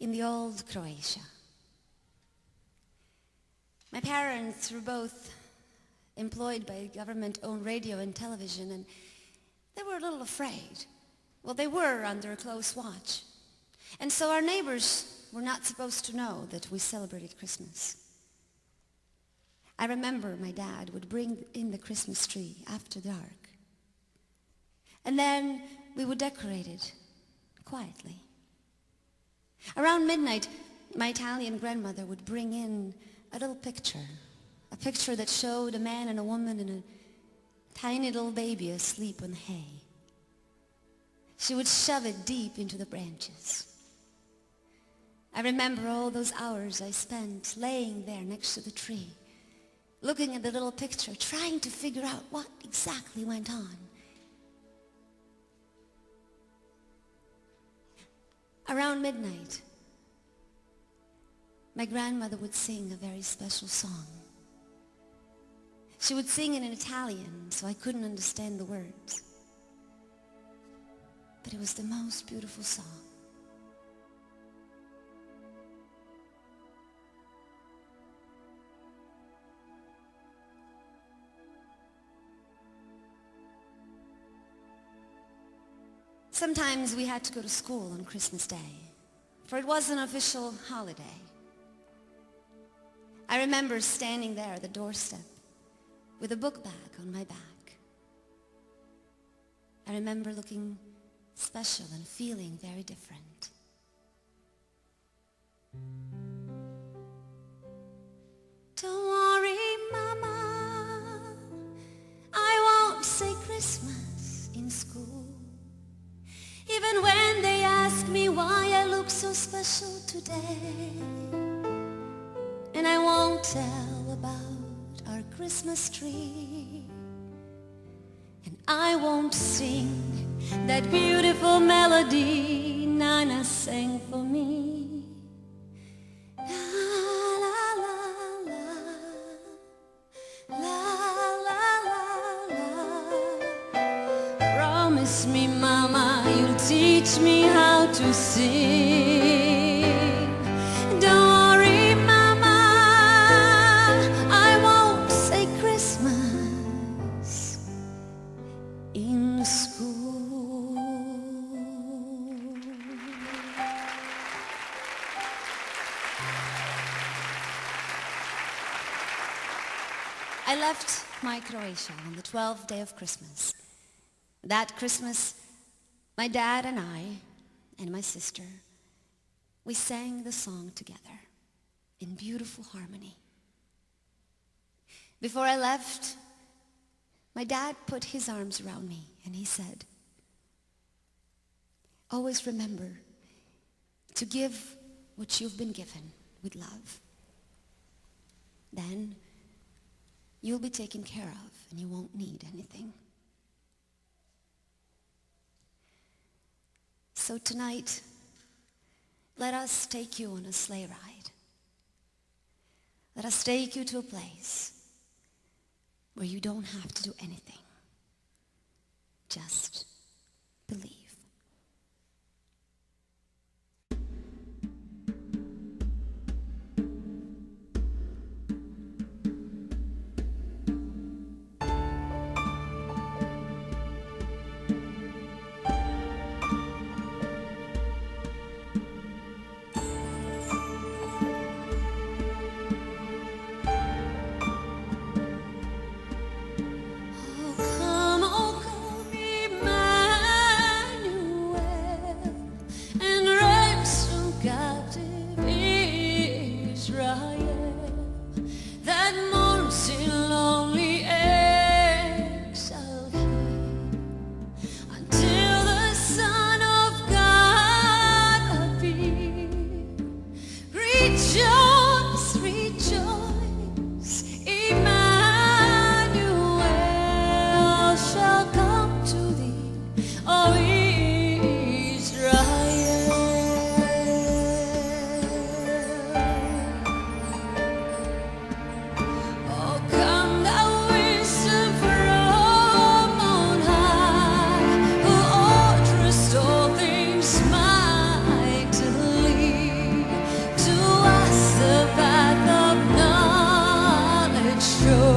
in the old Croatia. My parents were both employed by government-owned radio and television, and they were a little afraid. Well, they were under a close watch. And so our neighbors were not supposed to know that we celebrated Christmas. I remember my dad would bring in the Christmas tree after dark. And then we would decorate it quietly. Around midnight, my Italian grandmother would bring in a little picture, a picture that showed a man and a woman and a tiny little baby asleep on hay. She would shove it deep into the branches. I remember all those hours I spent laying there next to the tree, looking at the little picture, trying to figure out what exactly went on. Around midnight, my grandmother would sing a very special song. She would sing it in Italian, so I couldn't understand the words. But it was the most beautiful song. Sometimes we had to go to school on Christmas Day, for it was an official holiday. I remember standing there at the doorstep with a book bag on my back. I remember looking special and feeling very different. Don't worry, Mama, I won't say Christmas in school. Even when they ask me why I look so special today. And I won't tell about our Christmas tree. And I won't sing that beautiful melody Nana sang for me. La la la la, la la la la. Promise me, Mama, you'll teach me how to sing. Don't worry, Mama, I won't say Christmas in school. I left my Croatia on the 12th day of Christmas. That Christmas, my dad and I, and my sister, we sang the song together in beautiful harmony. Before I left, my dad put his arms around me and he said, always remember to give what you've been given with love. Then you'll be taken care of and you won't need anything. So tonight, let us take you on a sleigh ride. Let us take you to a place where you don't have to do anything. Just believe. show.